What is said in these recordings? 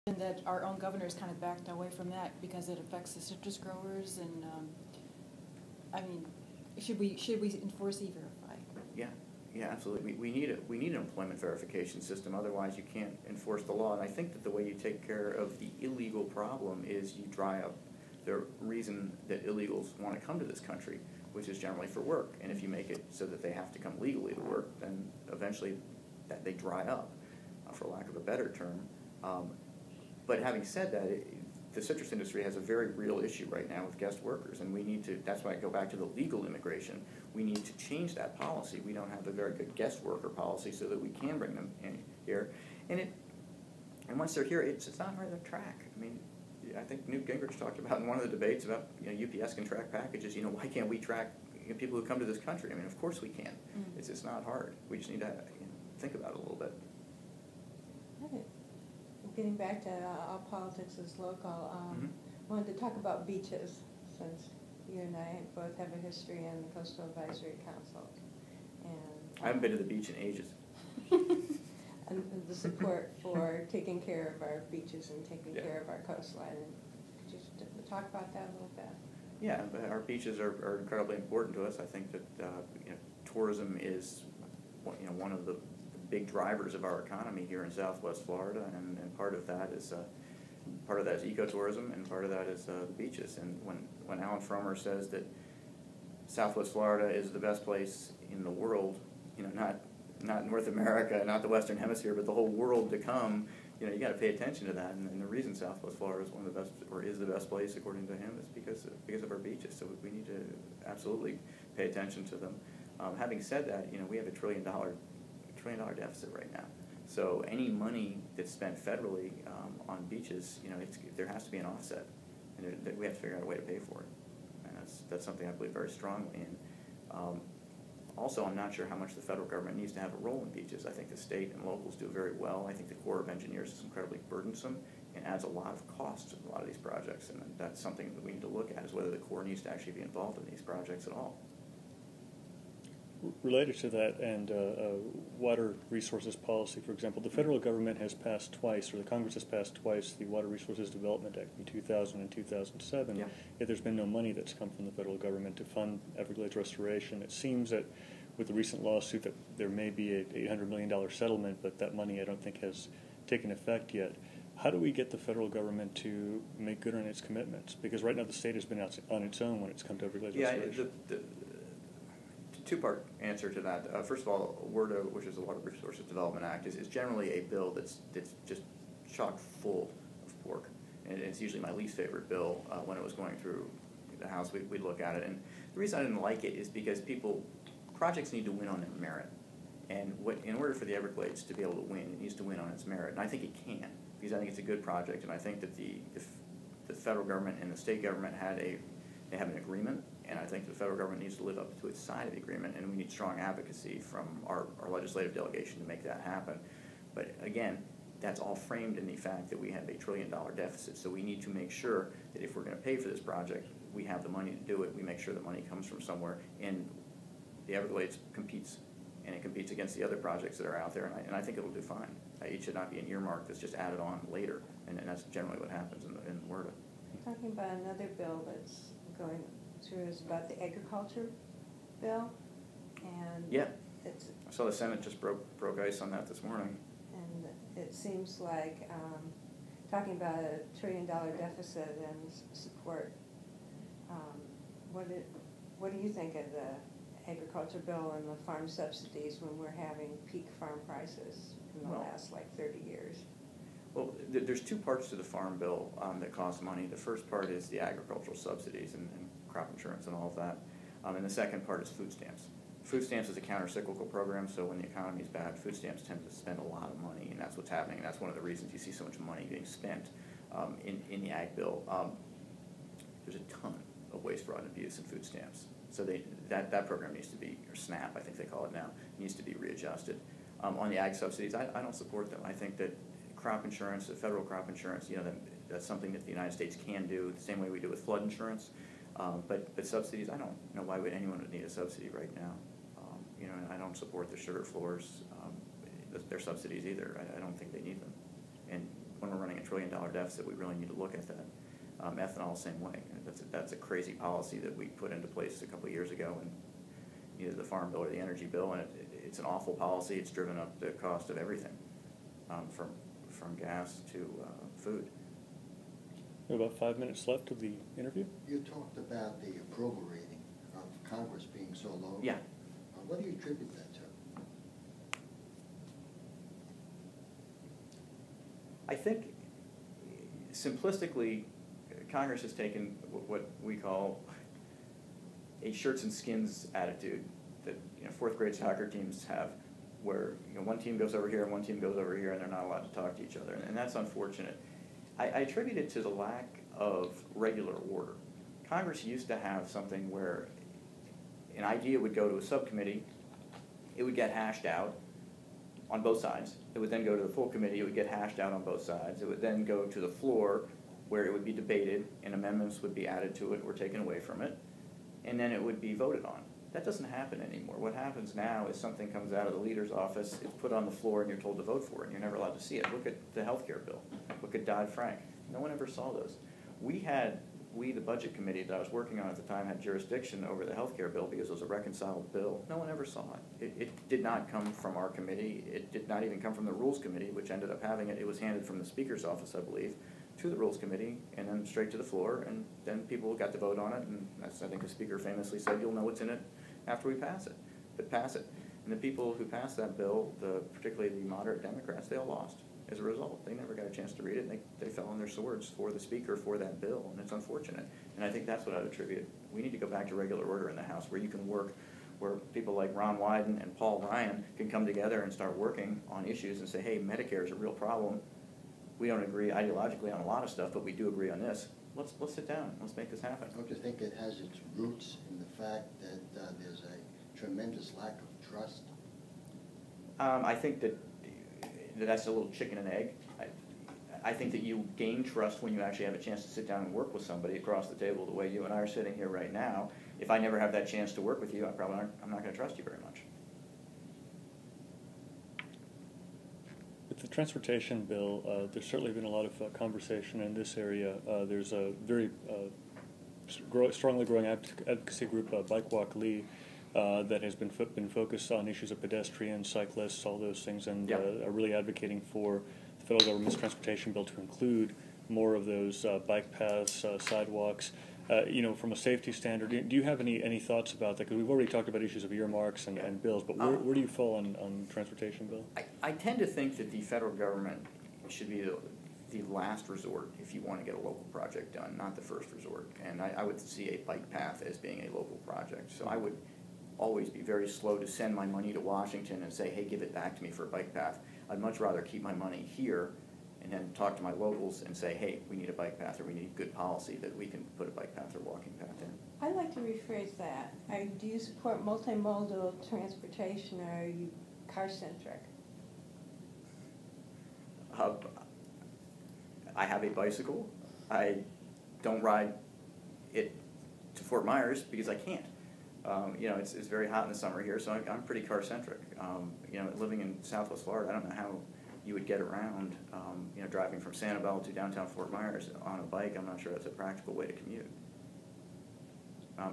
And that our own governor's kind of backed away from that because it affects the citrus growers, and I mean, should we enforce E-Verify? Yeah, absolutely. We need an employment verification system. Otherwise, you can't enforce the law. And I think that the way you take care of the illegal problem is you dry up the reason that illegals want to come to this country, which is generally for work. And if you make it so that they have to come legally to work, then eventually that they dry up, for lack of a better term. But having said that, the citrus industry has a very real issue right now with guest workers, and we need to, that's why I go back to the legal immigration. We need to change that policy. We don't have a very good guest worker policy so that we can bring them in here. And once they're here, it's not hard to track. I mean, I think Newt Gingrich talked about in one of the debates about, UPS can track packages. Why can't we track people who come to this country? I mean, of course we can. Mm-hmm. It's not hard. We just need to think about it a little bit. Okay. Getting back to all politics is local, wanted to talk about beaches, since you and I both have a history in the Coastal Advisory Council. And I haven't been to the beach in ages. And the support for taking care of our beaches and taking care of our coastline. And could you just talk about that a little bit? Yeah, our beaches are incredibly important to us. I think that tourism is one of the big drivers of our economy here in Southwest Florida, and part of that is ecotourism, and part of that is the beaches. And when Alan Frommer says that Southwest Florida is the best place in the world, not North America, not the Western Hemisphere, but the whole world to come, you got to pay attention to that. And the reason Southwest Florida is one of the best, or is the best place according to him, is because of our beaches. So we need to absolutely pay attention to them. Having said that, we have a $1 trillion deficit right now. So any money that's spent federally on beaches, there has to be an offset, and we have to figure out a way to pay for it. And that's something I believe very strongly in. Also, I'm not sure how much the federal government needs to have a role in beaches. I think the state and locals do very well. I think the Corps of Engineers is incredibly burdensome and adds a lot of cost to a lot of these projects, and that's something that we need to look at, is whether the Corps needs to actually be involved in these projects at all. Related to that and water resources policy, for example, the federal government has passed twice, or the Congress has passed twice, the Water Resources Development Act in 2000 and 2007. Yet there's been no money that's come from the federal government to fund Everglades restoration. It seems that with the recent lawsuit that there may be a $800 million settlement, but that money I don't think has taken effect yet. How do we get the federal government to make good on its commitments? Because right now the state has been out on its own when it's come to Everglades restoration. Two-part answer to that. First of all, WRDA, which is the Water Resources Development Act, is generally a bill that's just chock full of pork. And it's usually my least favorite bill. When it was going through the House, we'd look at it. And the reason I didn't like it is because projects need to win on their merit. And in order for the Everglades to be able to win, it needs to win on its merit. And I think it can, because I think it's a good project. And I think that the federal government and the state government they have an agreement. And I think the federal government needs to live up to its side of the agreement, and we need strong advocacy from our legislative delegation to make that happen. But again, that's all framed in the fact that we have a $1 trillion deficit. So we need to make sure that if we're going to pay for this project, we have the money to do it. We make sure the money comes from somewhere, and the Everglades competes, and it competes against the other projects that are out there, and I think it'll do fine. It should not be an earmark that's just added on later, and that's generally what happens in WRDA. Talking about another bill that's going through is about the agriculture bill, and I saw the Senate just broke ice on that this morning. And it seems like talking about a $1 trillion deficit and support. What do you think of the agriculture bill and the farm subsidies when we're having peak farm prices in the last 30 years? Well, there's two parts to the farm bill that cost money. The first part is the agricultural subsidies and crop insurance and all of that. And the second part is food stamps. Food stamps is a counter-cyclical program, so when the economy is bad, food stamps tend to spend a lot of money, and that's what's happening. And that's one of the reasons you see so much money being spent in the ag bill. There's a ton of waste, fraud, and abuse in food stamps. So that program needs to be, or SNAP, I think they call it now, needs to be readjusted. On the ag subsidies, I don't support them. I think that crop insurance, the federal crop insurance, that's something that the United States can do the same way we do with flood insurance. But subsidies, I don't know why would anyone would need a subsidy right now. And I don't support the sugar floors, their subsidies either. I don't think they need them. And when we're running $1 trillion deficit, we really need to look at that. Ethanol, same way. That's a crazy policy that we put into place a couple of years ago, and either the Farm Bill or the Energy Bill, and it's an awful policy. It's driven up the cost of everything, from gas to food. We have about 5 minutes left of the interview. You talked about the approval rating of Congress being so low. Yeah. What do you attribute that to? I think, simplistically, Congress has taken what we call a shirts and skins attitude that fourth grade soccer teams have, where one team goes over here and one team goes over here, and they're not allowed to talk to each other, and that's unfortunate. I attribute it to the lack of regular order. Congress used to have something where an idea would go to a subcommittee, it would get hashed out on both sides. It would then go to the full committee, it would get hashed out on both sides. It would then go to the floor, where it would be debated and amendments would be added to it or taken away from it, and then it would be voted on. That doesn't happen anymore. What happens now is something comes out of the leader's office, it's put on the floor, and you're told to vote for it, and you're never allowed to see it. Look at the healthcare bill. Look at Dodd-Frank. No one ever saw those. We, the budget committee that I was working on at the time, had jurisdiction over the healthcare bill because it was a reconciled bill. No one ever saw it. It did not come from our committee. It did not even come from the Rules Committee, which ended up having it. It was handed from the Speaker's office, I believe, to the Rules Committee, and then straight to the floor, and then people got to vote on it, and that's, I think the Speaker famously said, you'll know what's in it after we pass it, but pass it. And the people who passed that bill, particularly the moderate Democrats, they all lost as a result. They never got a chance to read it, and they fell on their swords for the Speaker for that bill, and it's unfortunate. And I think that's what I'd attribute. We need to go back to regular order in the House, where you can work, where people like Ron Wyden and Paul Ryan can come together and start working on issues and say, hey, Medicare is a real problem. We don't agree ideologically on a lot of stuff, but we do agree on this. Let's sit down. Let's make this happen. Don't you think it has its roots in the fact that there's a tremendous lack of trust? I think that's a little chicken and egg. I think that you gain trust when you actually have a chance to sit down and work with somebody across the table the way you and I are sitting here right now. If I never have that chance to work with you, I'm not going to trust you very much. With the transportation bill, there's certainly been a lot of conversation in this area. There's a very strongly growing advocacy group, Bike Walk Lee, that has been focused on issues of pedestrians, cyclists, all those things, and are really advocating for the federal government's transportation bill to include more of those bike paths, sidewalks. From a safety standard, do you have any thoughts about that? Because we've already talked about issues of earmarks and bills, but where do you fall on transportation bill? I tend to think that the federal government should be the last resort if you want to get a local project done, not the first resort. And I would see a bike path as being a local project. So I would always be very slow to send my money to Washington and say, hey, give it back to me for a bike path. I'd much rather keep my money here and then talk to my locals and say, hey, we need a bike path, or we need good policy that we can put a bike path or walking path in. I'd like to rephrase that. Do you support multimodal transportation, or are you car-centric? I have a bicycle. I don't ride it to Fort Myers because I can't. It's very hot in the summer here, so I'm pretty car-centric. Living in Southwest Florida, I don't know how you would get around, driving from Sanibel to downtown Fort Myers on a bike. I'm not sure that's a practical way to commute.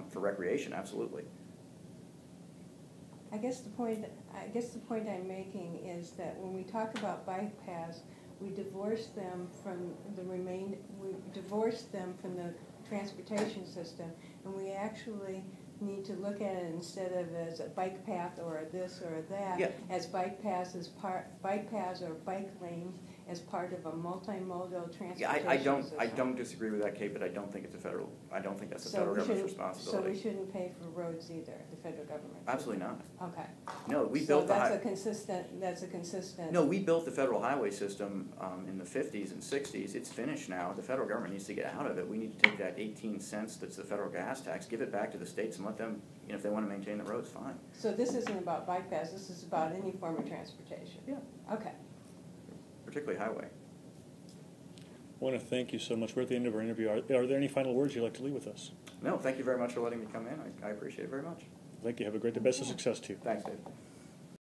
For recreation, absolutely. I guess the point I'm making is that when we talk about bike paths, we divorce them from the transportation system, and we actually need to look at it instead of as a bike path or this or that, as bike paths or bike lanes as part of a multimodal transportation system. I don't disagree with that, Kate, but I don't think that's the federal government's responsibility. So we shouldn't pay for roads either, the federal government? Absolutely not. Okay. No, that's a consistent. No, we built the federal highway system in the 50s and 60s. It's finished now. The federal government needs to get out of it. We need to take that 18 cents that's the federal gas tax, give it back to the states, and let them, if they want to maintain the roads, fine. So this isn't about bike paths. This is about any form of transportation. Yeah. Okay. Particularly highway. I want to thank you so much. We're at the end of our interview. Are there any final words you'd like to leave with us? No, thank you very much for letting me come in. I appreciate it very much. Thank you. Have a great day. Best of success to you. Thanks, Dave.